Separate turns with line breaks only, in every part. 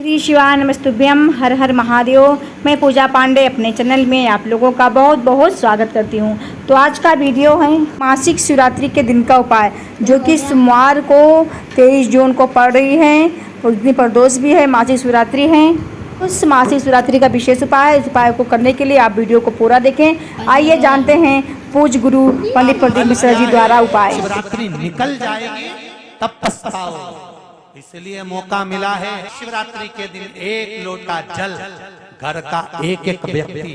श्री शिवाय नमस्तुभ्यम। हर हर महादेव। मैं पूजा पांडे अपने चैनल में आप लोगों का बहुत बहुत स्वागत करती हूँ। तो आज का वीडियो है मासिक शिवरात्रि के दिन का उपाय, जो कि सोमवार को 23 जून को पड़ रही है। उस दिन प्रदोष भी है, मासिक शिवरात्रि है। उस मासिक शिवरात्रि का विशेष उपाय, इस उपाय को करने के लिए आप वीडियो को पूरा देखें। आइए जानते हैं पूज्य गुरु पंडित प्रदीप मिश्रा जी द्वारा उपाय।
शिवरात्रि निकल जाएगी तब पछताओ, इसलिए मौका मिला है। शिवरात्रि के दिन एक लोटा जल घर का एक एक व्यक्ति,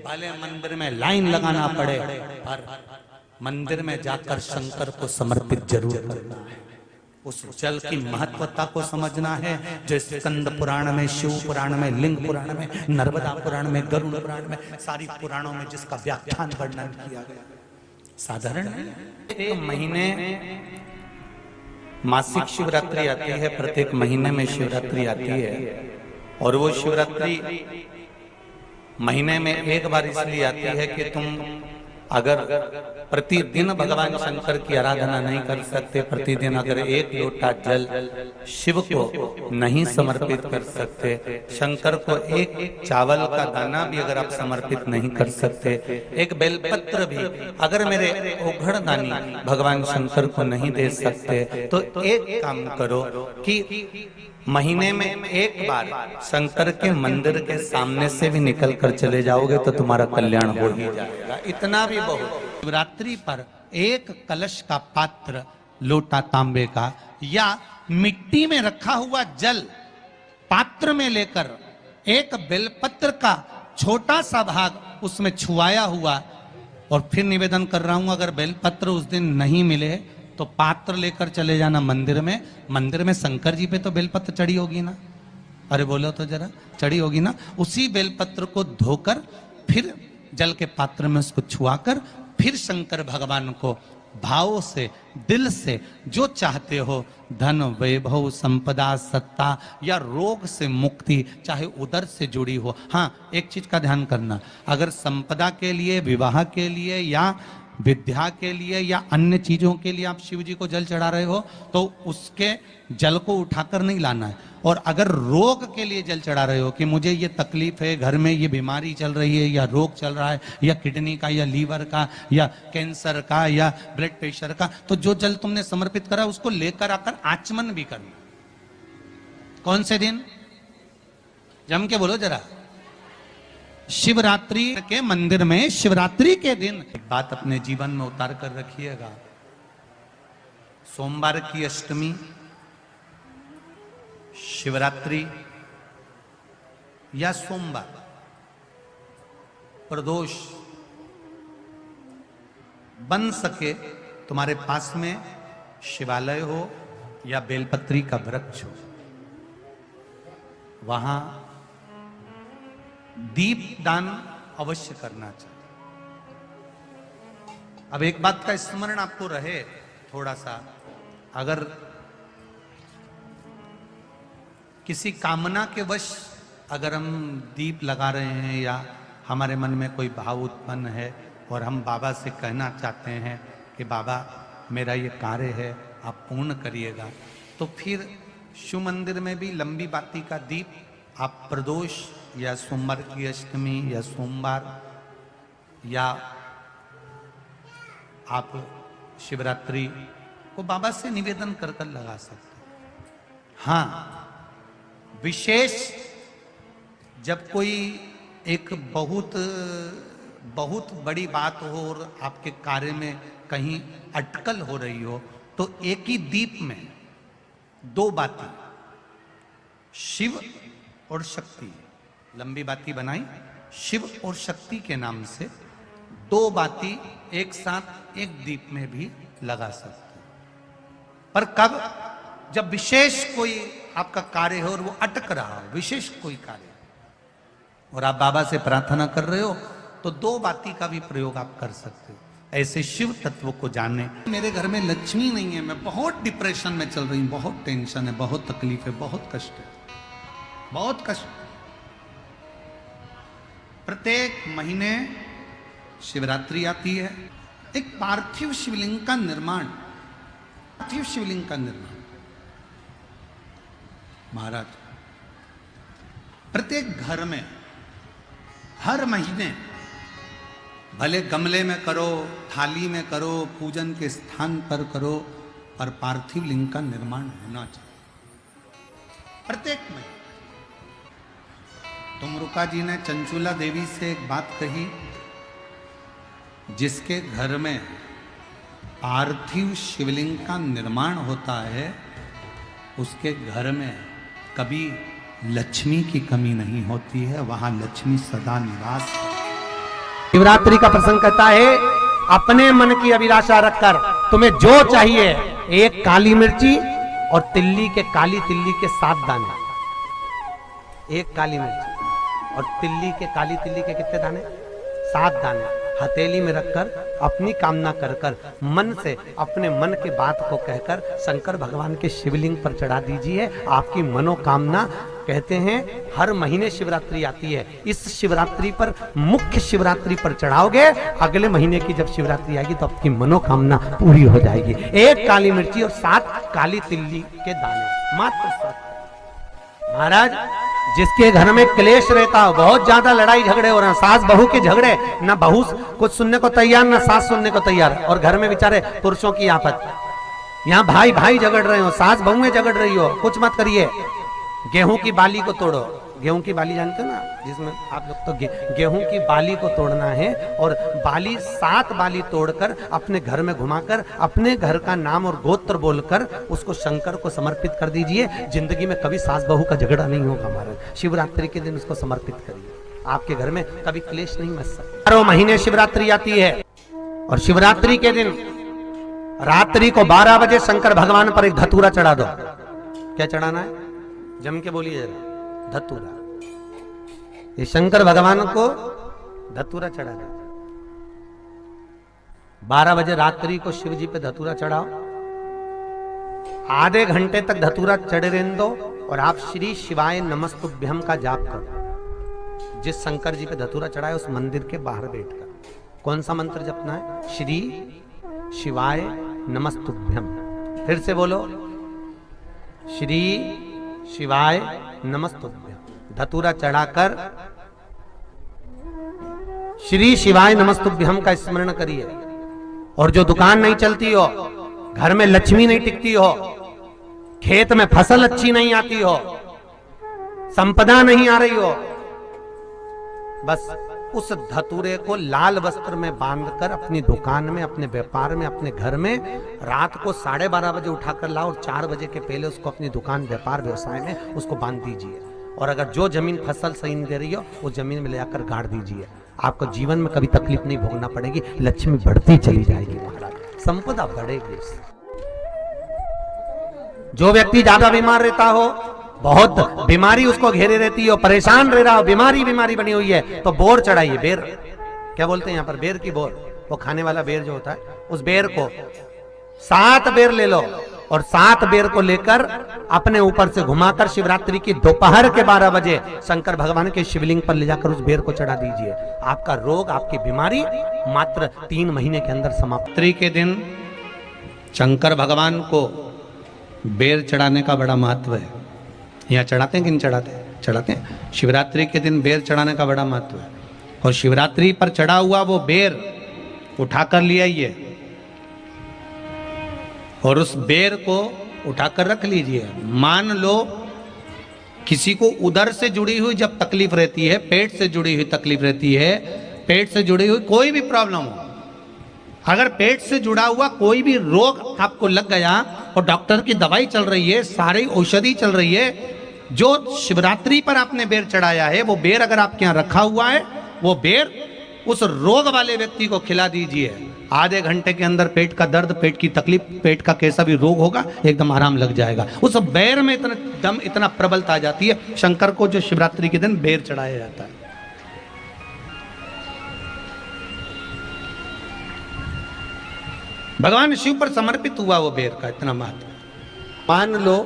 भले मंदिर में लाइन लगाना पड़े, पर मंदिर में जाकर शंकर को समर्पित जरूर करना है। उस जल की महत्वता को समझना है, जो स्कंद पुराण में, शिव पुराण में, लिंग पुराण में, नर्मदा पुराण में, गरुड़ पुराण में, सारी पुराणों में जिसका व्याख्यान वर्णन किया गया। साधारण एक महीने मासिक शिवरात्रि आती है, प्रत्येक महीने में शिवरात्रि आती है। और वो शिवरात्रि महीने में एक बार इसलिए आती है कि तुम अगर प्रतिदिन भगवान शंकर की आराधना नहीं कर सकते, प्रतिदिन अगर एक लोटा जल शिव को नहीं समर्पित कर सकते, शंकर को एक चावल का दाना भी अगर आप समर्पित नहीं कर सकते, एक बेलपत्र भी अगर मेरे औघड़दानी भगवान शंकर को नहीं दे सकते, तो एक काम करो कि महीने में एक बार शंकर के मंदिर के सामने से भी निकल कर चले जाओगे तो तुम्हारा कल्याण हो ही जाएगा। इतना भी बहुत। शिवरात्रि पर एक कलश का पात्र, लोटा तांबे का या मिट्टी में रखा हुआ जल पात्र में लेकर एक बेलपत्र का छोटा सा भाग उसमें छुआया हुआ, और फिर निवेदन कर रहा हूं, अगर बेलपत्र उस दिन नहीं मिले तो पात्र लेकर चले जाना मंदिर में। मंदिर में शंकर जी पे तो बेलपत्र चढ़ी होगी ना, अरे बोलो तो जरा, चढ़ी होगी ना। उसी बेलपत्र को धोकर फिर जल के पात्र में उसको छुआकर फिर शंकर भगवान को भाव से, दिल से जो चाहते हो, धन, वैभव, संपदा, सत्ता या रोग से मुक्ति, चाहे उधर से जुड़ी हो। हाँ, एक चीज का ध्यान करना, अगर संपदा के लिए, विवाह के लिए या विद्या के लिए या अन्य चीजों के लिए आप शिव जी को जल चढ़ा रहे हो तो उसके जल को उठाकर नहीं लाना है। और अगर रोग के लिए जल चढ़ा रहे हो कि मुझे ये तकलीफ है, घर में ये बीमारी चल रही है, या रोग चल रहा है, या किडनी का, या लीवर का, या कैंसर का, या ब्लड प्रेशर का, तो जो जल तुमने समर्पित करा उसको लेकर आकर आचमन भी करना। कौन से दिन? जम के बोलो जरा। शिवरात्रि के मंदिर में शिवरात्रि के दिन एक बात अपने जीवन में उतार कर रखिएगा। सोमवार की अष्टमी, शिवरात्रि या सोमवार, प्रदोष, बन सके तुम्हारे पास में शिवालय हो या बेलपत्री का वृक्ष हो, वहां दीप दान अवश्य करना चाहिए। अब एक बात का स्मरण आपको रहे थोड़ा सा, अगर किसी कामना के वश अगर हम दीप लगा रहे हैं या हमारे मन में कोई भाव उत्पन्न है और हम बाबा से कहना चाहते हैं कि बाबा मेरा ये कार्य है आप पूर्ण करिएगा, तो फिर शिव मंदिर में भी लंबी बाती का दीप आप प्रदोष या सोमवार की अष्टमी या सोमवार या आप शिवरात्रि को बाबा से निवेदन कर कर लगा सकते हैं। हाँ, विशेष जब कोई एक बहुत बहुत बड़ी बात हो और आपके कार्य में कहीं अटकल हो रही हो, तो एक ही दीप में दो बाती, शिव और शक्ति, लंबी बाती बनाई शिव और शक्ति के नाम से, दो बाती एक साथ एक दीप में भी लगा सकते हैं। पर कब? जब विशेष कोई आपका कार्य हो और वो अटक रहा हो, विशेष कोई कार्य, और आप बाबा से प्रार्थना कर रहे हो, तो दो बाती का भी प्रयोग आप कर सकते हो। ऐसे शिव तत्व को जाने। मेरे घर में लक्ष्मी नहीं है, मैं बहुत डिप्रेशन में चल रही हूं, बहुत टेंशन है, बहुत तकलीफ है, बहुत कष्ट है, बहुत कष्ट। प्रत्येक महीने शिवरात्रि आती है, एक पार्थिव शिवलिंग का निर्माण, पार्थिव शिवलिंग का निर्माण। महाराज प्रत्येक घर में हर महीने, भले गमले में करो, थाली में करो, पूजन के स्थान पर करो, पर पार्थिव लिंग का निर्माण होना चाहिए प्रत्येक महीने। तुमरुका जी ने चंचुला देवी से एक बात कही, जिसके घर में पार्थिव शिवलिंग का निर्माण होता है उसके घर में कभी लक्ष्मी की कमी नहीं होती है, वहां लक्ष्मी सदा निवास।
शिवरात्रि का प्रसंग कहता है, अपने मन की अभिलाषा रखकर तुम्हें जो चाहिए, एक काली मिर्ची और काली तिल्ली के 7 दाने। एक काली मिर्ची और काली तिल्ली के कितने दाने? 7 दाने हथेली में रखकर अपनी कामना कर कर मन से अपने मन की बात को कहकर शंकर भगवान के शिवलिंग पर चढ़ा दीजिए। आपकी मनोकामना, कहते हैं हर महीने शिवरात्रि आती है, इस शिवरात्रि पर, मुख्य शिवरात्रि पर चढ़ाओगे, अगले महीने की जब शिवरात्रि आएगी तो आपकी मनोकामना पूरी हो जाएगी। एक काली मिर्ची और 7 काली तिल्ली के दाने, मात्र 7। महाराज, जिसके घर में क्लेश रहता हो, बहुत ज्यादा लड़ाई झगड़े हो रहे हैं, सास बहू के झगड़े, ना बहू कुछ सुनने को तैयार ना सास सुनने को तैयार, और घर में बेचारे पुरुषों की आफत, यहाँ भाई भाई झगड़ रहे हो, सास बहुएं झगड़ रही हो, कुछ मत करिए। गेहूं की बाली को तोड़ो। गेहूं की बाली जानते हो ना, जिसमें आप लोग तो गेहूं की बाली को तोड़ना है, और बाली 7 बाली तोड़कर अपने घर में घुमाकर अपने घर का नाम और गोत्र बोलकर उसको शंकर को समर्पित कर दीजिए। जिंदगी में कभी सास बहू का झगड़ा नहीं होगा। हमारे शिवरात्रि के दिन उसको समर्पित करिए, आपके घर में कभी क्लेश नहीं मच सकता। 12 महीने शिवरात्रि आती है, और शिवरात्रि के दिन रात्रि को 12 बजे शंकर भगवान पर एक धतूरा चढ़ा दो। क्या चढ़ाना है? जम के बोलिए जरा। धतूरा। ये शंकर भगवान को धतूरा चढ़ा दो। 12 बजे रात्रि को शिव जी पे धतूरा चढ़ाओ, आधे घंटे तक धतूरा चढ़े रहने दो, और आप श्री शिवाय नमस्तुभ्यम का जाप करो। जिस शंकर जी पे धतूरा चढ़ाए उस मंदिर के बाहर बैठकर कौन सा मंत्र जपना है? श्री शिवाय नमस्तुभ्यम। फिर से बोलो, श्री शिवाय नमस्तुभ्यम। धतूरा चढ़ाकर श्री शिवाय नमस्तुभ्यम का स्मरण करिए। और जो दुकान नहीं चलती हो, घर में लक्ष्मी नहीं टिकती हो, खेत में फसल अच्छी नहीं आती हो, संपदा नहीं आ रही हो, बस उस धतूरे को लाल वस्त्र में बांधकर अपनी दुकान में, अपने व्यापार में, अपने घर में रात को 12:30 बजे उठाकर लाओ, और 4 बजे के पहले उसको अपनी दुकान, व्यापार, व्यवसाय में उसको बांध दीजिए। और अगर जो जमीन फसल सही नहीं दे रही हो, वो जमीन में ले जाकर गाड़ दीजिए। आपको जीवन में कभी तकलीफ नहीं भोगना पड़ेगी, लक्ष्मी बढ़ती चली जाएगी महाराज, संपदा बढ़ेगी। जो व्यक्ति ज्यादा बीमार रहता हो, बहुत बीमारी उसको घेरे रहती है, परेशान रह रहा हो, बीमारी बनी हुई है, तो बोर चढ़ाइए। बेर, क्या बोलते हैं यहाँ पर? बेर की बोर, वो खाने वाला बेर जो होता है, उस बेर को 7 बेर ले लो, और 7 बेर को लेकर अपने ऊपर से घुमाकर शिवरात्रि की दोपहर के 12 बजे शंकर भगवान के शिवलिंग पर ले जाकर उस बेर को चढ़ा दीजिए। आपका रोग, आपकी बीमारी मात्र 3 महीने के अंदर समाप्त।
शिवरात्रि के दिन शंकर भगवान को बेर चढ़ाने का बड़ा महत्व है। यहाँ चढ़ाते हैं कि नहीं चढ़ाते? चढ़ाते हैं। शिवरात्रि के दिन बेर चढ़ाने का बड़ा महत्व है, और शिवरात्रि पर चढ़ा हुआ वो बेर उठाकर ले आइए, और उस बेर को उठाकर रख लीजिए। मान लो किसी को उदर से जुड़ी हुई जब तकलीफ रहती है, पेट से जुड़ी हुई तकलीफ रहती है, पेट से जुड़ी हुई कोई भी प्रॉब्लम हो, अगर पेट से जुड़ा हुआ कोई भी रोग आपको लग गया और डॉक्टर की दवाई चल रही है, सारी औषधि चल रही है, जो शिवरात्रि पर आपने बेर चढ़ाया है, वो बेर अगर आपके यहाँ रखा हुआ है, वो बेर उस रोग वाले व्यक्ति को खिला दीजिए। आधे घंटे के अंदर पेट का दर्द, पेट की तकलीफ, पेट का कैसा भी रोग होगा, एकदम आराम लग जाएगा। उस बेर में इतना दम, इतना प्रबलता आ जाती है शंकर को, जो शिवरात्रि के दिन बेर चढ़ाया जाता है। भगवान शिव पर समर्पित हुआ वो बेर का इतना महत्व।
मान लो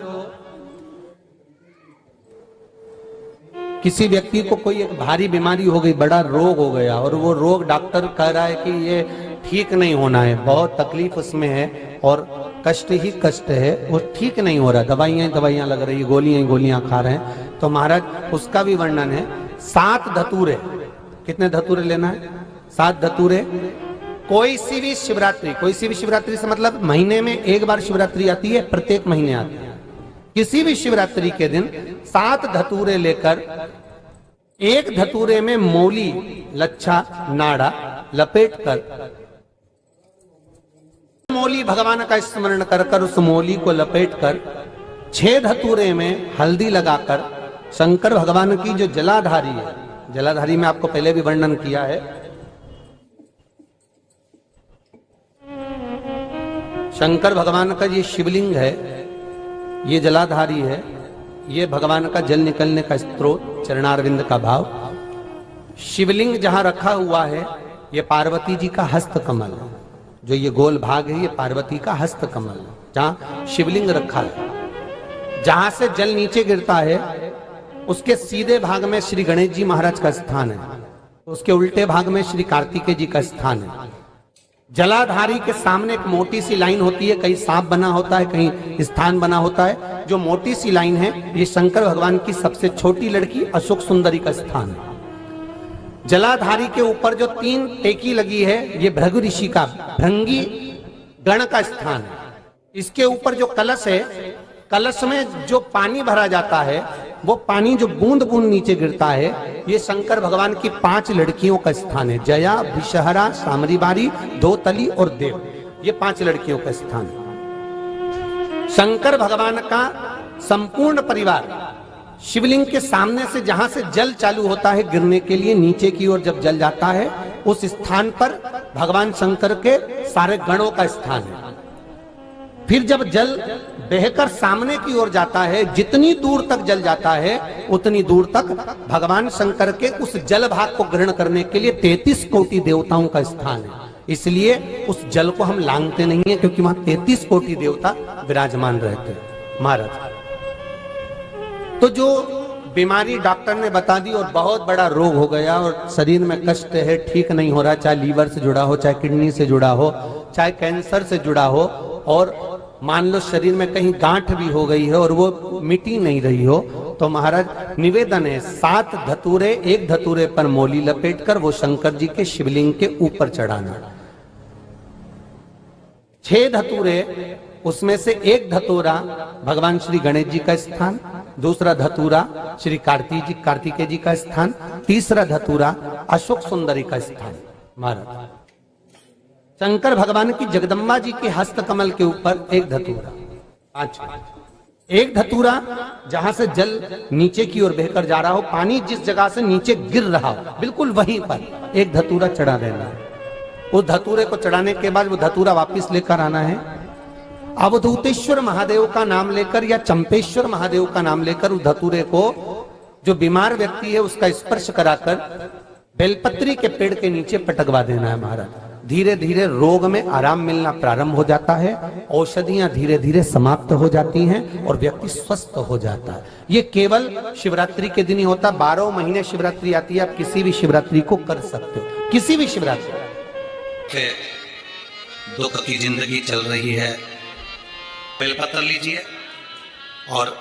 किसी व्यक्ति को कोई एक भारी बीमारी हो गई, बड़ा रोग हो गया, और वो रोग डॉक्टर कह रहा है कि ये ठीक नहीं होना है, बहुत तकलीफ उसमें है और कष्ट ही कष्ट है, वो ठीक नहीं हो रहा, दवाइयां लग रही, गोलियां खा रहे हैं, तो महाराज उसका भी वर्णन है। 7 धतूरे, कितने धतूरे लेना है? 7 धतूरे। कोई सी भी शिवरात्रि से मतलब महीने में एक बार शिवरात्रि आती है, प्रत्येक महीने आती है। किसी भी शिवरात्रि के दिन 7 धतूरे लेकर, एक धतूरे में मौली, लच्छा, नाड़ा लपेटकर, मौली भगवान का स्मरण कर कर उस मौली को लपेटकर 6 धतूरे में हल्दी लगाकर शंकर भगवान की जो जलाधारी है, जलाधारी में आपको पहले भी वर्णन किया है, शंकर भगवान का ये शिवलिंग है, ये जलाधारी है, ये भगवान का जल निकलने का स्रोत, चरणारविंद का भाव। शिवलिंग जहां रखा हुआ है ये पार्वती जी का हस्त कमल है, जो ये गोल भाग है ये पार्वती का हस्त कमल है, जहां शिवलिंग रखा है। जहां से जल नीचे गिरता है उसके सीधे भाग में श्री गणेश जी महाराज का स्थान है, उसके उल्टे भाग में श्री कार्तिकेय जी का स्थान है। जलाधारी के सामने एक मोटी सी लाइन होती है, कहीं सांप बना होता है, कहीं स्थान बना होता है। जो मोटी सी लाइन है ये शंकर भगवान की सबसे छोटी लड़की अशोक सुंदरी का स्थान है। जलाधारी के ऊपर जो 3 टेकी लगी है ये भृगु ऋषि का, भृंगी गण का स्थान है। इसके ऊपर जो कलश है, कलश में जो पानी भरा जाता है वो पानी जो बूंद बूंद नीचे गिरता है ये शंकर भगवान की 5 लड़कियों का स्थान है। जया, विषहरा, सामरीबारी, धोतली और देव, ये 5 लड़कियों का स्थान है। शंकर भगवान का संपूर्ण परिवार शिवलिंग के सामने से, जहां से जल चालू होता है गिरने के लिए नीचे की ओर जब जल जाता है, उस स्थान पर भगवान शंकर के सारे गणों का स्थान है। फिर जब जल बहकर सामने की ओर जाता है, जितनी दूर तक जल जाता है उतनी दूर तक भगवान शंकर के उस जल भाग को ग्रहण करने के लिए 33 कोटि देवताओं का स्थान है। इसलिए उस जल को हम लांघते नहीं है, क्योंकि वहां 33 कोटि देवता विराजमान रहते हैं महाराज। तो जो बीमारी डॉक्टर ने बता दी और बहुत बड़ा रोग हो गया और शरीर में कष्ट है, ठीक नहीं हो रहा, चाहे लीवर से जुड़ा हो, चाहे किडनी से जुड़ा हो, चाहे कैंसर से जुड़ा हो, और मान लो शरीर में कहीं गांठ भी हो गई है और वो मिटी नहीं रही हो, तो महाराज निवेदन है 7 धतूरे, एक धतूरे पर मौली लपेटकर वो शंकर जी के शिवलिंग के ऊपर चढ़ाना। 6 धतूरे, उसमें से एक धतूरा भगवान श्री गणेश जी का स्थान, दूसरा धतूरा श्री कार्तिकेय जी का स्थान, तीसरा धतूरा अशोक सुंदरी का स्थान। महाराज शंकर भगवान की जगदम्बा जी के हस्त कमल के ऊपर एक धतूरा, 5, एक धतूरा जहां से जल नीचे की ओर बहकर जा रहा हो, पानी जिस जगह से नीचे गिर रहा हो बिल्कुल वहीं पर एक धतूरा चढ़ा देना है। उस धतूरे को चढ़ाने के बाद वो धतूरा वापस लेकर आना है। अवधूतेश्वर महादेव का नाम लेकर या चंपेश्वर महादेव का नाम लेकर उस धतूरे को, जो बीमार व्यक्ति है उसका स्पर्श कराकर बेलपत्री के पेड़ के नीचे पटकवा देना है महाराज। धीरे धीरे रोग में आराम मिलना प्रारंभ हो जाता है, औषधियां धीरे धीरे समाप्त हो जाती हैं और व्यक्ति स्वस्थ हो जाता है। ये केवल शिवरात्रि के दिन ही होता। 12 महीने शिवरात्रि आती है, आप किसी भी शिवरात्रि को कर सकते हो, किसी भी शिवरात्रि।
दुख की जिंदगी चल रही है, बेलपत्र लीजिए और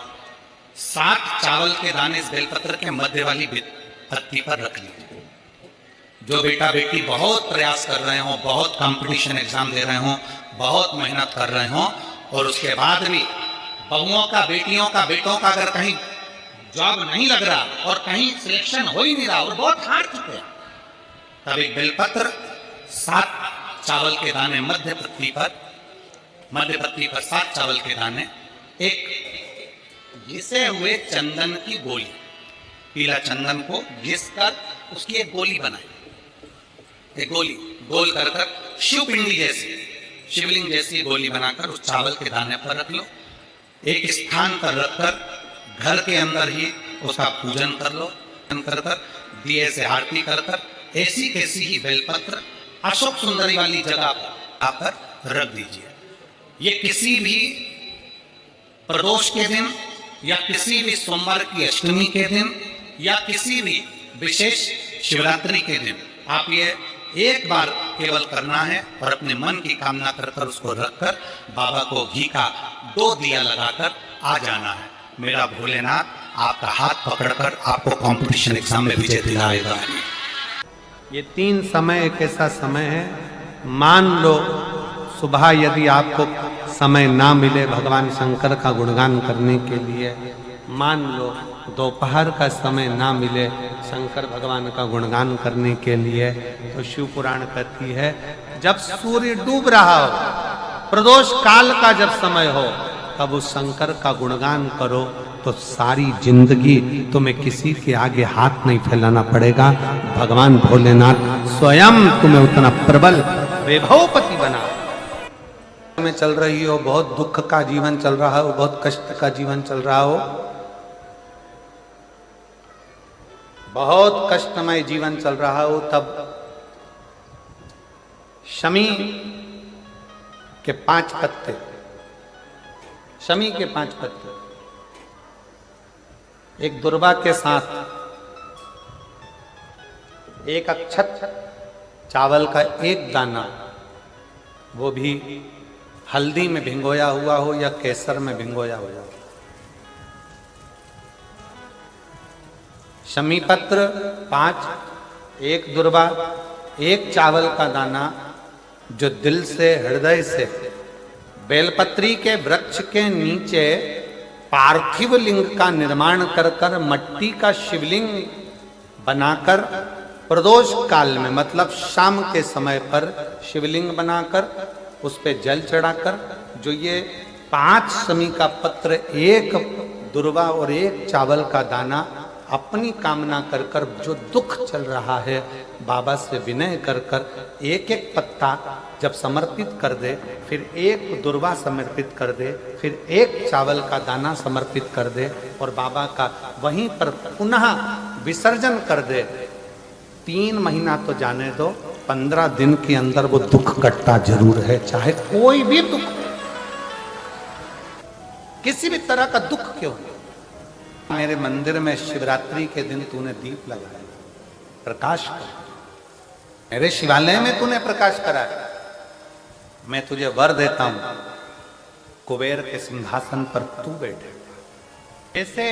7 चावल के दाने इस बेलपत्र के मध्य वाली पत्ती पर रख लीजिए। जो बेटा बेटी बहुत प्रयास कर रहे हो, बहुत कंपटीशन एग्जाम दे रहे हो, बहुत मेहनत कर रहे हो और उसके बाद भी बहुओं का, बेटियों का, बेटों का अगर कहीं जॉब नहीं लग रहा और कहीं सिलेक्शन हो ही नहीं रहा और बहुत हार चुके हैं, तब एक बेलपत्र 7 चावल के दाने मध्य पत्ती पर 7 चावल के दाने, एक घिसे हुए चंदन की गोली, पीला चंदन को घिस कर उसकी एक गोली बनाए, एक गोली गोल कर शिव पिंडी जैसी, शिवलिंग जैसी गोली बनाकर उस चावल के दाने पर रख लो। एक स्थान पर रखकर घर के अंदर ही उसका पूजन कर लो, कर दिए से आरती कर ऐसी कैसी ही बेलपत्र अशोक सुंदरी वाली जगह पर रख दीजिए। ये किसी भी प्रदोष के दिन या किसी भी सोमवार की अष्टमी के दिन या किसी भी विशेष शिवरात्रि के दिन आप ये एक बार केवल करना है और अपने मन की कामना कर उसको रखकर बाबा को घी का 2 दिया लगाकर आ जाना है। मेरा भोलेनाथ आपका हाथ पकड़कर आपको कंपटीशन एग्जाम में विजय दिलाएगा।
ये 3 समय एक ऐसा समय है, मान लो सुबह यदि आपको समय ना मिले भगवान शंकर का गुणगान करने के लिए, मान लो दोपहर का समय ना मिले शंकर भगवान का गुणगान करने के लिए, तो शिव पुराण कहती है जब सूर्य डूब रहा हो, प्रदोष काल का जब समय हो, तब उस शंकर का गुणगान करो तो सारी जिंदगी तुम्हें किसी के आगे हाथ नहीं फैलाना पड़ेगा। भगवान भोलेनाथ स्वयं तुम्हें उतना प्रबल वैभवपति बना। में चल रही हो, बहुत दुख का जीवन चल रहा हो, बहुत कष्ट का जीवन चल रहा हो, बहुत कष्टमय जीवन चल रहा हो, तब शमी के 5 पत्ते, शमी के 5 पत्ते एक दुर्वा के साथ, एक अक्षत चावल का एक दाना, वो भी हल्दी में भिंगोया हुआ हो या केसर में भिंगोया हुआ, शमी पत्र 5, एक दुर्वा, एक चावल का दाना, जो दिल से हृदय से बेलपत्री के वृक्ष के नीचे पार्थिव लिंग का निर्माण कर कर मट्टी का शिवलिंग बनाकर प्रदोष काल में, मतलब शाम के समय पर शिवलिंग बनाकर उस पे जल चढ़ाकर, जो ये 5 शमी का पत्र, एक दुर्वा और एक चावल का दाना, अपनी कामना कर कर, जो दुख चल रहा है बाबा से विनय कर कर एक एक पत्ता जब समर्पित कर दे, फिर एक दुर्वा समर्पित कर दे, फिर एक चावल का दाना समर्पित कर दे और बाबा का वहीं पर पुनः विसर्जन कर दे, 3 महीना तो जाने दो, 15 दिन के अंदर वो दुख कटता जरूर है, चाहे कोई भी दुख, किसी भी तरह का दुख क्यों। मेरे मंदिर में शिवरात्रि के दिन तूने दीप लगाया, प्रकाश कर, मेरे शिवालय में तूने प्रकाश कराया, मैं तुझे वर देता हूं, कुबेर के सिंहासन पर तू बैठे। ऐसे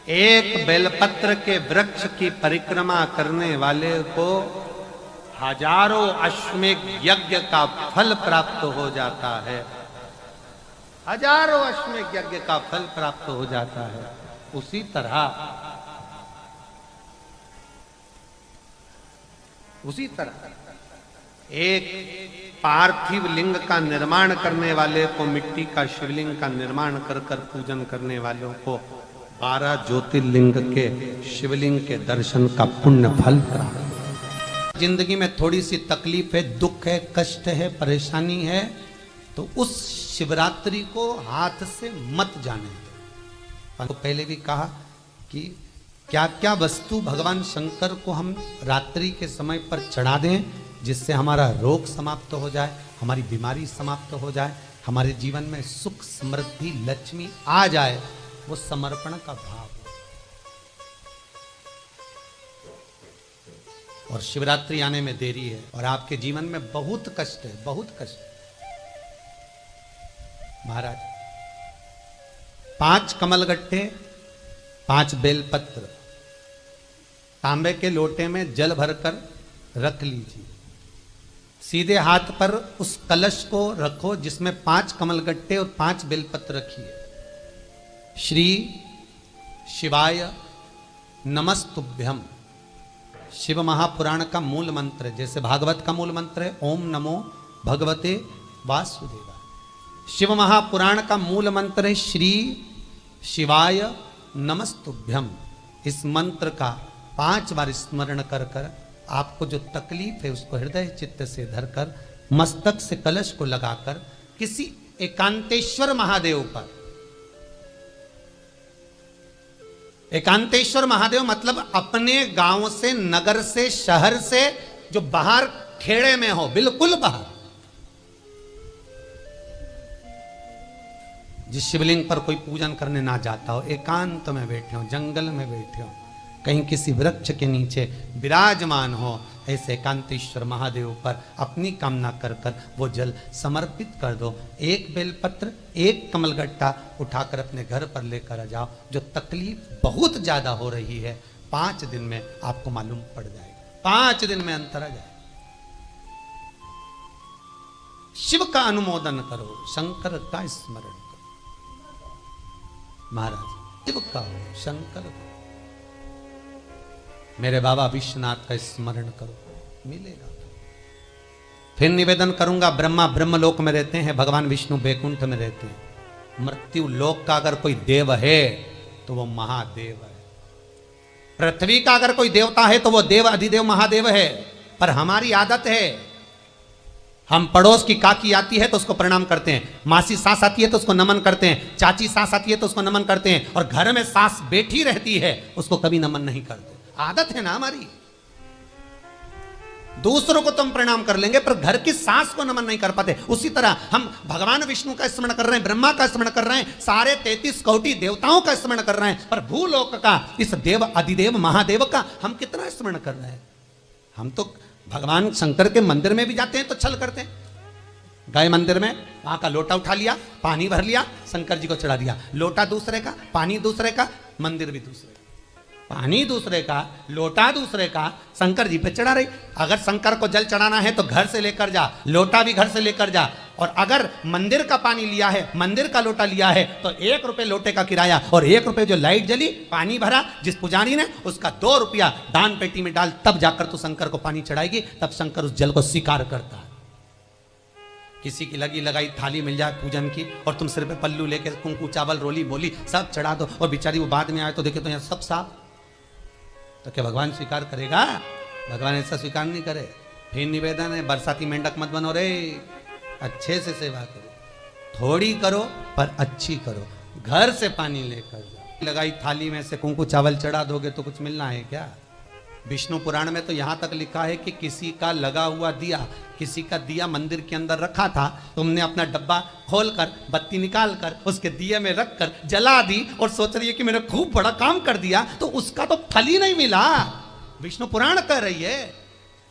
एक बेलपत्र के वृक्ष की परिक्रमा करने वाले को हजारों अश्वमेध यज्ञ का फल प्राप्त हो जाता है, हजारों अश्वमेध यज्ञ का फल प्राप्त हो जाता है। उसी तरह एक पार्थिव लिंग का निर्माण करने वाले को, मिट्टी का शिवलिंग का निर्माण कर कर पूजन करने वालों को 12 ज्योतिर्लिंग के शिवलिंग के दर्शन का पुण्य फल प्राप्त। जिंदगी में थोड़ी सी तकलीफ है, दुख है, कष्ट है, परेशानी है, तो उस शिवरात्रि को हाथ से मत जाने दो। तो पहले भी कहा कि क्या क्या वस्तु भगवान शंकर को हम रात्रि के समय पर चढ़ा दें, जिससे हमारा रोग समाप्त हो जाए, हमारी बीमारी समाप्त हो जाए, हमारे जीवन में सुख समृद्धि लक्ष्मी आ जाए, वो समर्पण का भाव। और शिवरात्रि आने में देरी है और आपके जीवन में बहुत कष्ट है, बहुत कष्ट। महाराज 5 कमलगट्टे, 5 बेलपत्र तांबे के लोटे में जल भरकर रख लीजिए, सीधे हाथ पर उस कलश को रखो जिसमें 5 कमलगट्टे और 5 बेलपत्र रखिए। श्री शिवाय नमस्तुभ्यम, शिव महापुराण का मूल मंत्र, जैसे भागवत का मूल मंत्र है ओम नमो भगवते वासुदेवाय, शिव महापुराण का मूल मंत्र है श्री शिवाय नमस्तुभ्यम। इस मंत्र का 5 बार स्मरण कर कर आपको जो तकलीफ है उसको हृदय चित्त से धरकर मस्तक से कलश को लगाकर किसी एकांतेश्वर महादेव पर, एकांतेश्वर महादेव मतलब अपने गांव से, नगर से, शहर से जो बाहर खेड़े में हो, बिल्कुल बाहर, जिस शिवलिंग पर कोई पूजन करने ना जाता हो, एकांत में बैठे हो, जंगल में बैठे हो, कहीं किसी वृक्ष के नीचे विराजमान हो, ऐसे एकांतेश्वर महादेव पर अपनी कामना कर कर वो जल समर्पित कर दो। एक बेलपत्र, एक कमलगट्टा उठाकर अपने घर पर लेकर आ जाओ। जो तकलीफ बहुत ज्यादा हो रही है 5 दिन में आपको मालूम पड़ जाएगा, 5 दिन में अंतर आ जाएगा। शिव का अनुमोदन करो, शंकर का स्मरण करो। महाराज शिव का हो, शंकर का, मेरे बाबा विश्वनाथ का स्मरण करो, मिलेगा। फिर निवेदन करूंगा, ब्रह्मा ब्रह्मलोक में रहते हैं, भगवान विष्णु बैकुंठ में रहते हैं। मृत्यु लोक का अगर कोई देव है तो वो महादेव है। पृथ्वी का अगर कोई देवता है तो वो देव अधिदेव महादेव है। पर हमारी आदत है, हम पड़ोस की काकी आती है तो उसको प्रणाम करते हैं, मासी सास आती है तो उसको नमन करते हैं, चाची सास आती है तो उसको नमन करते हैं, और घर में सास बैठी रहती है उसको कभी नमन नहीं करते। आदत है ना हमारी। दूसरों को तुम प्रणाम कर लेंगे पर घर की सास को नमन नहीं कर पाते। उसी तरह हम भगवान विष्णु का स्मरण कर रहे हैं, ब्रह्मा का स्मरण कर रहे हैं, सारे 33 कोटि देवताओं का स्मरण कर रहे हैं, पर भूलोक का इस देव अधिदेव महादेव का हम कितना स्मरण कर रहे हैं। हम तो भगवान शंकर के मंदिर में भी जाते हैं तो छल करते हैं। गए मंदिर में, वहां का लोटा उठा लिया, पानी भर लिया, शंकर जी को चढ़ा दिया। लोटा दूसरे का, पानी दूसरे का, मंदिर भी दूसरे का। पानी दूसरे का, लोटा दूसरे का, शंकर जी पे चढ़ा रही। अगर शंकर को जल चढ़ाना है तो घर से लेकर जा, लोटा भी घर से लेकर जा। और अगर मंदिर का पानी लिया है, मंदिर का लोटा लिया है तो 1 रुपए लोटे का किराया, और 1 रुपए जो लाइट जली, पानी भरा जिस पुजारी ने, उसका 2 रुपया दान पेटी में डाल, तब जाकर तू शंकर को पानी चढ़ाएगी, तब शंकर उस जल को स्वीकार करता है। किसी की लगी लगाई थाली मिल जाए पूजन की, और तुम सिर पे पल्लू लेके कुंकू चावल रोली बोली सब चढ़ा दो, और बेचारी वो बाद में आए तो देखे तो यहाँ सब साफ, तो क्या भगवान स्वीकार करेगा? भगवान ऐसा स्वीकार नहीं करे। फिर निवेदन है, बरसाती मेंढक मत बनो रे, अच्छे से सेवा करो, थोड़ी करो पर अच्छी करो। घर से पानी लेकर जाओ, लगाई थाली में से कुंकू चावल चढ़ा दोगे तो कुछ मिलना है क्या? विष्णु पुराण में तो यहां तक लिखा है कि किसी का लगा हुआ दिया, किसी का दिया मंदिर के अंदर रखा था, तुमने अपना डब्बा खोलकर बत्ती निकाल कर उसके दिए में रखकर जला दी और सोच रही है कि मैंने खूब बड़ा काम कर दिया, तो उसका तो फल ही नहीं मिला। विष्णु पुराण कह रही है,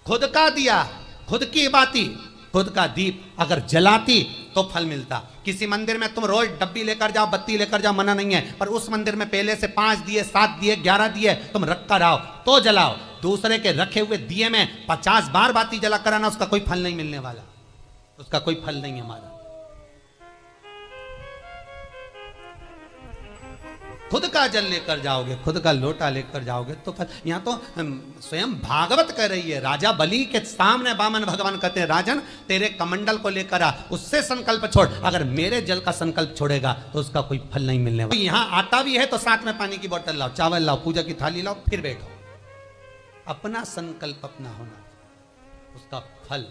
खुद का दिया, खुद की बाती, खुद का दीप अगर जलाती तो फल मिलता। किसी मंदिर में तुम रोज डब्बी लेकर जाओ, बत्ती लेकर जाओ, मना नहीं है, पर उस मंदिर में पहले से 5 दिए, 7 दिए, 11 दिए तुम रख कर आओ तो जलाओ। दूसरे के रखे हुए दिए में 50 बार बाती जला कर आना, उसका कोई फल नहीं मिलने वाला, उसका कोई फल नहीं हमारा। खुद का जल लेकर जाओगे, खुद का लोटा लेकर जाओगे तो फल। यहां तो स्वयं भागवत कह रही है, राजा बलि के सामने वामन भगवान कहते हैं, राजन तेरे कमंडल को लेकर आ, उससे संकल्प छोड़, अगर मेरे जल का संकल्प छोड़ेगा तो उसका कोई फल नहीं मिलने वाला। यहां आता भी है तो साथ में पानी की बोतल लाओ, चावल लाओ, पूजा की थाली लाओ, फिर बैठो। अपना संकल्प अपना होना, उसका फल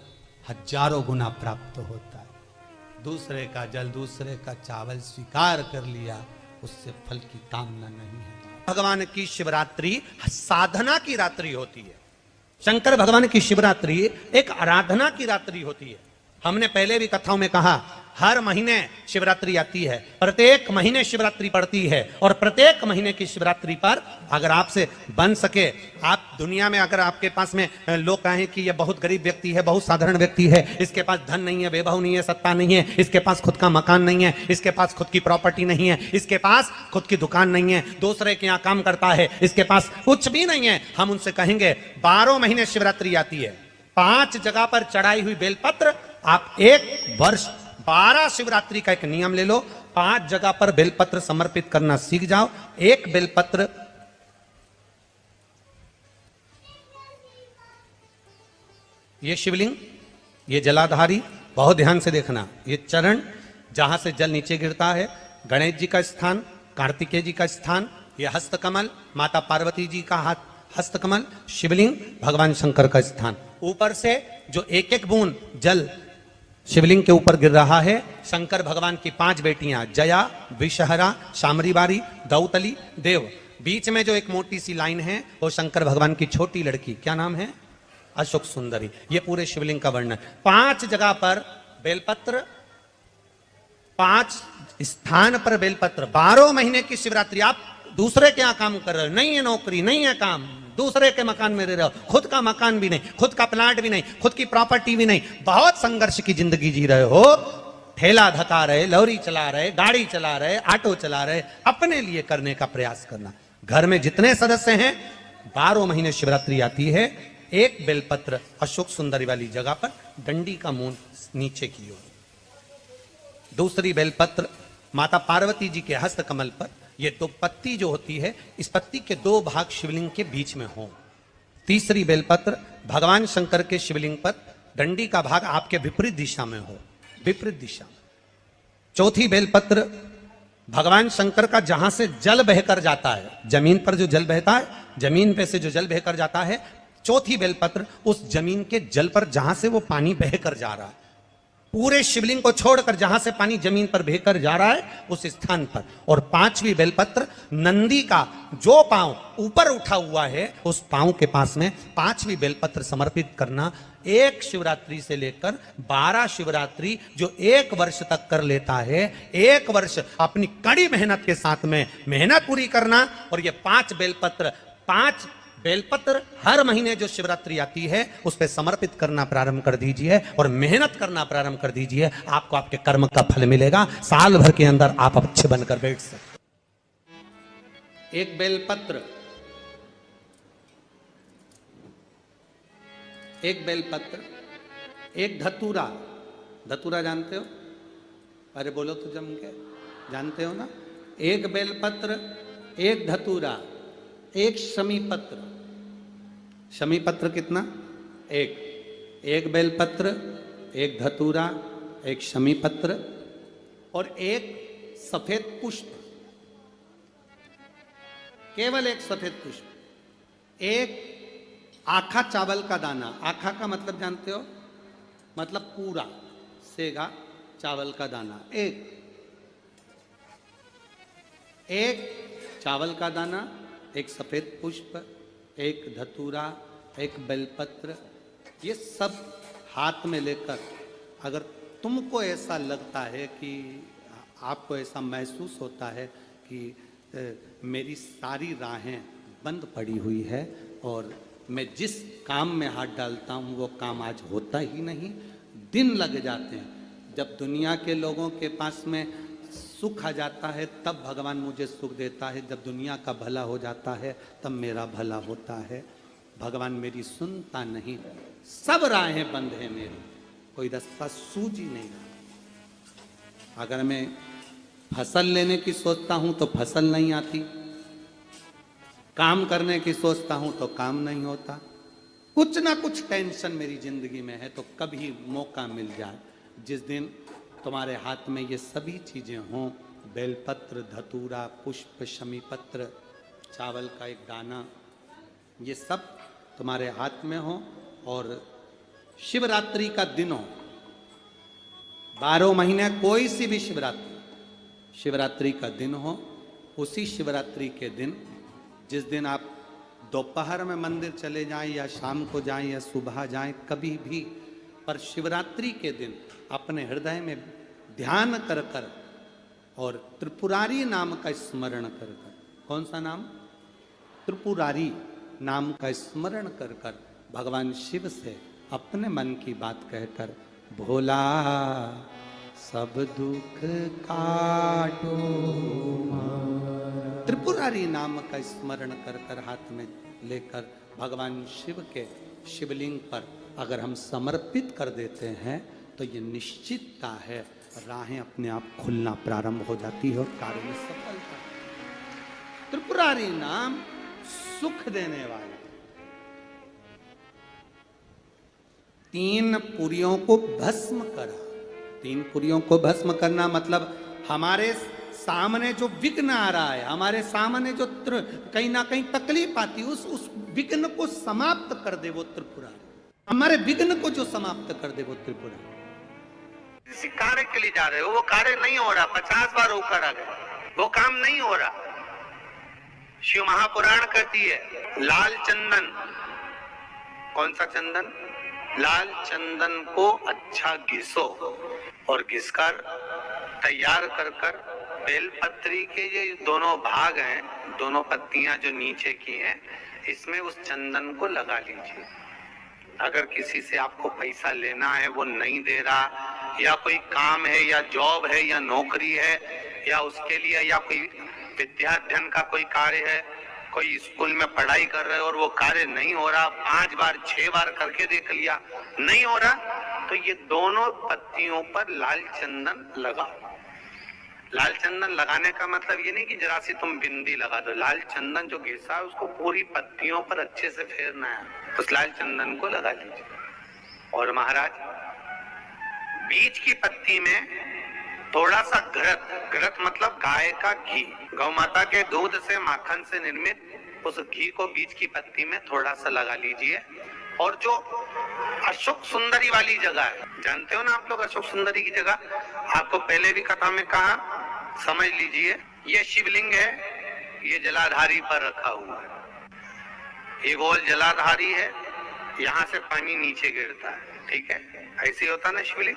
हजारों गुना प्राप्त होता है। दूसरे का जल, दूसरे का चावल स्वीकार कर लिया, उससे फल की कामना नहीं है। भगवान की शिवरात्रि साधना की रात्रि होती है। शंकर भगवान की शिवरात्रि एक आराधना की रात्रि होती है। हमने पहले भी कथाओं में कहा, हर महीने शिवरात्रि आती है, प्रत्येक महीने शिवरात्रि पड़ती है, और प्रत्येक महीने की शिवरात्रि पर अगर आपसे बन सके, आप दुनिया में अगर आपके पास में लोग कहें कि ये बहुत गरीब व्यक्ति है, बहुत साधारण व्यक्ति है, इसके पास धन नहीं है, वैभव नहीं है, सत्ता नहीं है, इसके पास खुद का मकान नहीं है, इसके पास खुद की प्रॉपर्टी नहीं है, इसके पास खुद की दुकान नहीं है, दूसरे के यहाँ काम करता है, इसके पास कुछ भी नहीं है, हम उनसे कहेंगे 12 महीने शिवरात्रि आती है, 5 जगह पर चढ़ाई हुई बेलपत्र, आप 1 वर्ष 12 शिवरात्रि का एक नियम ले लो, 5 जगह पर बेलपत्र समर्पित करना सीख जाओ। 1 बेलपत्र ये शिवलिंग, ये जलाधारी, बहुत ध्यान से देखना, ये चरण जहां से जल नीचे गिरता है, गणेश जी का स्थान, कार्तिकेय जी का स्थान, ये हस्तकमल, माता पार्वती जी का हाथ हस्तकमल, शिवलिंग, भगवान शंकर का स्थान। ऊपर से जो एक एक बूंद जल शिवलिंग के ऊपर गिर रहा है, शंकर भगवान की 5 बेटियां, जया, विषहरा, शामरीवारी, दौतली, देव। बीच में जो एक मोटी सी लाइन है वो शंकर भगवान की छोटी लड़की, क्या नाम है? अशोक सुंदरी। ये पूरे शिवलिंग का वर्णन। 5 जगह पर बेलपत्र, 5 स्थान पर बेलपत्र, 12 महीने की शिवरात्रि। आप दूसरे के यहाँ काम कर रहे हो, नहीं है नौकरी, नहीं है काम, दूसरे के मकान में रह रहे हो, खुद का मकान भी नहीं, खुद का प्लाट भी नहीं, खुद की प्रॉपर्टी भी नहीं, बहुत संघर्ष की जिंदगी जी रहे हो, ठेला धका रहे, लॉरी चला रहे, गाड़ी चला रहे, ऑटो चला रहे, अपने लिए करने का प्रयास करना। घर में जितने सदस्य हैं 12 महीने शिवरात्रि आती है, एक बेलपत्र अशोक सुंदरी वाली जगह पर डंडी का मुंह नीचे की ओर, दूसरी बेलपत्र माता पार्वती जी के हस्त कमल पर, ये 2 पत्ती जो होती है इस पत्ती के 2 भाग शिवलिंग के बीच में हो, तीसरी बेलपत्र भगवान शंकर के शिवलिंग पर डंडी का भाग आपके विपरीत दिशा में हो, विपरीत दिशा, चौथी बेलपत्र भगवान शंकर का जहां से जल बहकर जाता है, जमीन पर जो जल बहता है, जमीन पे से जो जल बहकर जाता है, चौथी बेलपत्र उस जमीन के जल पर जहां से वो पानी बहकर जा रहा है, पूरे शिवलिंग को छोड़कर जहां से पानी जमीन पर बहकर जा रहा है उस स्थान पर, और 5वीं बेलपत्र नंदी का जो पांव ऊपर उठा हुआ है उस पांव के पास में 5वीं बेलपत्र समर्पित करना। एक शिवरात्रि से लेकर 12 शिवरात्रि जो 1 वर्ष तक कर लेता है, 1 वर्ष अपनी कड़ी मेहनत के साथ में मेहनत पूरी करना, और ये 5 बेलपत्र हर महीने जो शिवरात्रि आती है उस पर समर्पित करना प्रारंभ कर दीजिए और मेहनत करना प्रारंभ कर दीजिए, आपको आपके कर्म का फल मिलेगा, साल भर के अंदर आप अच्छे बनकर बैठ सकते। एक बेलपत्र, एक बेलपत्र, एक धतूरा, धतूरा जानते हो? अरे बोलो तो जम के, जानते हो ना? एक बेलपत्र, एक धतूरा, एक शमी पत्र। शमी पत्र कितना? एक बेलपत्र, एक धतूरा, एक शमी पत्र और एक सफेद पुष्प, केवल एक सफेद पुष्प, एक आखा चावल का दाना। आखा का मतलब जानते हो? मतलब पूरा सेगा चावल का दाना। एक चावल का दाना, एक सफेद पुष्प, एक धतूरा, एक बेलपत्र, ये सब हाथ में लेकर, अगर तुमको ऐसा लगता है कि आपको ऐसा महसूस होता है कि मेरी सारी राहें बंद पड़ी हुई है और मैं जिस काम में हाथ डालता हूँ वो काम आज होता ही नहीं, दिन लग जाते हैं, जब दुनिया के लोगों के पास में सुख आ जाता है तब भगवान मुझे सुख देता है, जब दुनिया का भला हो जाता है तब मेरा भला होता है, भगवान मेरी सुनता नहीं, सब राहें बंद है मेरी, कोई रास्ता सूझ ही नहीं रहा। अगर मैं फसल लेने की सोचता हूं तो फसल नहीं आती, काम करने की सोचता हूं तो काम नहीं होता, कुछ ना कुछ टेंशन मेरी जिंदगी में है। तो कभी मौका मिल जाए जिस दिन तुम्हारे हाथ में ये सभी चीजें हों, बेलपत्र, धतूरा, पुष्प, शमी पत्र, चावल का एक दाना, ये सब तुम्हारे हाथ में हो और शिवरात्रि का दिन हो, 12 महीने कोई सी भी शिवरात्रि का दिन हो, उसी शिवरात्रि के दिन, जिस दिन आप दोपहर में मंदिर चले जाएं या शाम को जाएं या सुबह जाएं, कभी भी, पर शिवरात्रि के दिन अपने हृदय में ध्यान कर कर और त्रिपुरारी नाम का स्मरण कर कर, कौन सा नाम? त्रिपुरारी नाम का स्मरण कर कर भगवान शिव से अपने मन की बात कहकर, भोला सब दुख काटो, त्रिपुरारी नाम का स्मरण कर कर हाथ में लेकर भगवान शिव के शिवलिंग पर अगर हम समर्पित कर देते हैं तो ये निश्चितता है राहें अपने आप खुलना प्रारंभ हो जाती है और कार्य में सफलता। त्रिपुरारी नाम सुख देने वाला। 3 पुरियों को भस्म करा। 3 पुरियों को भस्म करना मतलब हमारे सामने जो विघ्न आ रहा है, हमारे सामने जो कहीं ना कहीं तकलीफ आती है, उस विघ्न को समाप्त कर दे वो त्रिपुरारी। हमारे विघ्न को जो समाप्त कर दे वो त्रिपुरारी।
किसी कार्य के लिए जा रहे हो, वो कार्य नहीं हो रहा, 50 बार होकर आ गए, वो काम नहीं हो रहा। शिव महापुराण कहती है लाल चंदन, कौन सा चंदन? लाल चंदन को अच्छा घिसो और घिसकर तैयार कर कर बेलपत्री के ये दोनों भाग हैं, दोनों पत्तियां जो नीचे की हैं, इसमें उस चंदन को लगा लीजिए। अगर किसी से आपको पैसा लेना है, वो नहीं दे रहा, या कोई काम है या जॉब है या नौकरी है या उसके लिए, या कोई विद्याध्ययन का कोई कार्य है, कोई स्कूल में पढ़ाई कर रहे हो और वो कार्य नहीं हो रहा, 5 बार 6 बार करके देख लिया नहीं हो रहा, तो ये दोनों पत्तियों पर लाल चंदन लगाओ। लाल चंदन लगाने का मतलब ये नहीं कि जरा सी तुम बिंदी लगा दो। लाल चंदन जो घिसा है उसको पूरी पत्तियों पर अच्छे से फेरना है, उस लाल चंदन को लगा लीजिए। और महाराज, बीच की पत्ती में थोड़ा सा घृत मतलब गाय का घी, गौ माता के दूध से माखन से निर्मित उस घी को बीच की पत्ती में थोड़ा सा लगा लीजिए। और जो अशोक सुंदरी वाली जगह है, जानते हो ना आप लोग अशोक सुंदरी की जगह, आपको पहले भी कथा में कहा, समझ लीजिए। ये शिवलिंग है, ये जलाधारी पर रखा हुआ है, ये गोल जलाधारी है, यहाँ से पानी नीचे गिरता है, ठीक है, ऐसे होता ना शिवलिंग।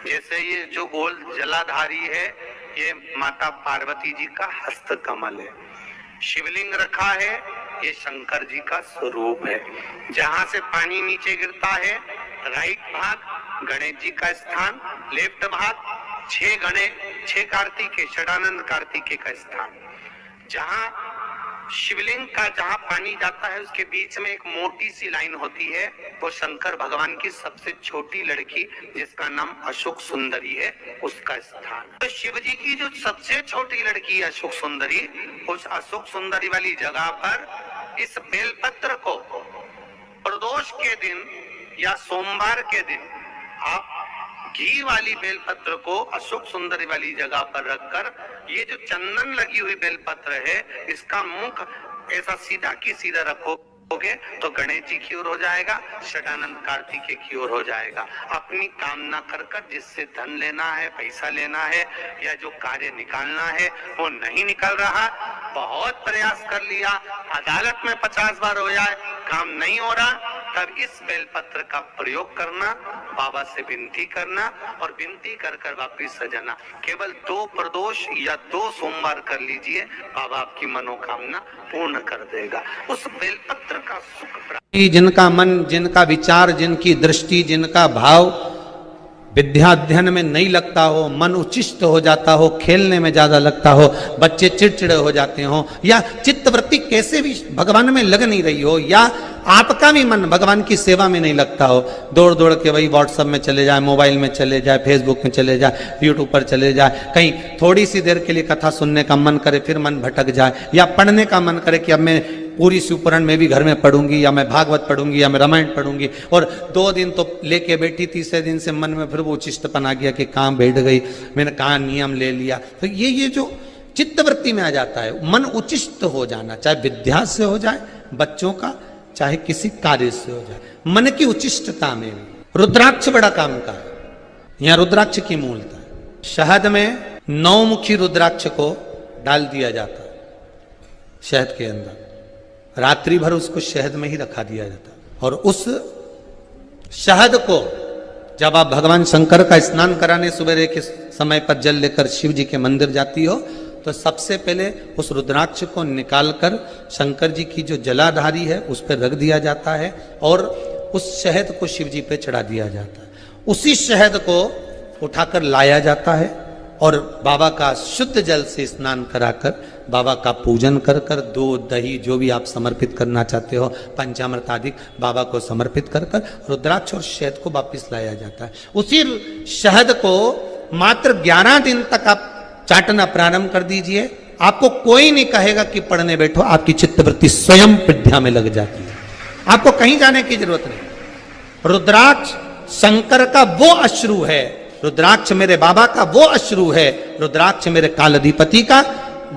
जैसे ये जो गोल जलाधारी है, ये माता पार्वती जी का हस्त कमल है। शिवलिंग रखा है, ये शंकर जी का स्वरूप है। जहां से पानी नीचे गिरता है, राइट भाग गणेश जी का स्थान, लेफ्ट भाग 6 कार्तिकेय, षडानंद कार्तिकेय का स्थान। जहां शिवलिंग का जहां पानी जाता है, उसके बीच में एक मोटी सी लाइन होती है, वो शंकर भगवान की सबसे छोटी लड़की जिसका नाम अशोक सुंदरी है, उसका स्थान। तो शिव जी की जो सबसे छोटी लड़की है अशोक सुंदरी, उस अशोक सुंदरी वाली जगह पर इस बेलपत्र को प्रदोष के दिन या सोमवार के दिन आप घी वाली बेलपत्र को अशोक सुंदरी वाली जगह पर रखकर, ये जो चंदन लगी हुई बेलपत्र है, इसका मुख ऐसा सीधा की सीधा रखोगे तो गणेश जी की ओर हो जाएगा, षडानंद कार्तिकेय की ओर हो जाएगा। अपनी कामना कर जिससे धन लेना है, पैसा लेना है या जो कार्य निकालना है वो नहीं निकल रहा, बहुत प्रयास कर लिया, अदालत में 50 बार हो जाए, काम नहीं हो रहा, तब इस बेलपत्र का प्रयोग करना, बाबा से विनती करना और विनती कर कर वापिस सजाना। केवल 2 प्रदोष या 2 सोमवार कर लीजिए, बाबा आपकी मनोकामना पूर्ण कर देगा। उस बेलपत्र का सुख प्राप्त,
जिनका मन, जिनका विचार, जिनकी दृष्टि, जिनका भाव विद्या अध्ययन में नहीं लगता हो, मन उच्चिष्ट हो जाता हो, खेलने में ज्यादा लगता हो, बच्चे चिड़चिड़े हो जाते हो, या चित्तवृत्ति कैसे भी भगवान में लग नहीं रही हो, या आपका भी मन भगवान की सेवा में नहीं लगता हो, दौड़ दौड़ के वही व्हाट्सएप में चले जाए, मोबाइल में चले जाए, फेसबुक में चले जाए, यूट्यूब पर चले जाए, कहीं थोड़ी सी देर के लिए कथा सुनने का मन करे फिर मन भटक जाए, या पढ़ने का मन करे कि अब मैं पूरी शिवपुराण में भी घर में पढ़ूंगी, या मैं भागवत पढ़ूंगी, या मैं रामायण पढ़ूंगी, और 2 दिन तो लेके बैठी, तीसरे दिन से मन में फिर वो चिष्टपन आ गया कि कहाँ बैठ गई, मैंने कहाँ नियम ले लिया। तो ये जो चित्तवृत्ति में आ जाता है, मन उचिष्ट हो जाना, चाहे विद्या से हो जाए बच्चों का, चाहे किसी कार्य से हो जाए, मन की उचिष्टता में भी। रुद्राक्ष बड़ा काम का है, यहाँ रुद्राक्ष की मूलता है। शहद में 9 मुखी रुद्राक्ष को डाल दिया जाता है शहद के अंदर, रात्रि भर उसको शहद में ही रखा दिया जाता है, और उस शहद को जब आप भगवान शंकर का स्नान कराने सुबह के समय पर जल लेकर शिव जी के मंदिर जाती हो, तो सबसे पहले उस रुद्राक्ष को निकालकर शंकर जी की जो जलाधारी है उस पर रख दिया जाता है, और उस शहद को शिव जी पे चढ़ा दिया जाता है। उसी शहद को उठाकर लाया जाता है और बाबा का शुद्ध जल से स्नान कराकर, बाबा का पूजन कर कर, दूध दही जो भी आप समर्पित करना चाहते हो, पंचामृत आदि बाबा को समर्पित कर कर रुद्राक्ष और शहद को वापिस लाया जाता है। उसी शहद को मात्र 11 दिन तक आप चाटना प्रारंभ कर दीजिए, आपको कोई नहीं कहेगा कि पढ़ने बैठो, आपकी चित्तवृत्ति स्वयं विद्या में लग जाती है, आपको कहीं जाने की जरूरत नहीं। रुद्राक्ष शंकर का वो अश्रु है, रुद्राक्ष मेरे बाबा का वो अश्रु है, रुद्राक्ष मेरे कालाधिपति का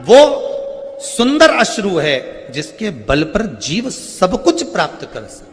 वो सुंदर अश्रु है जिसके बल पर जीव सब कुछ प्राप्त कर सकता है।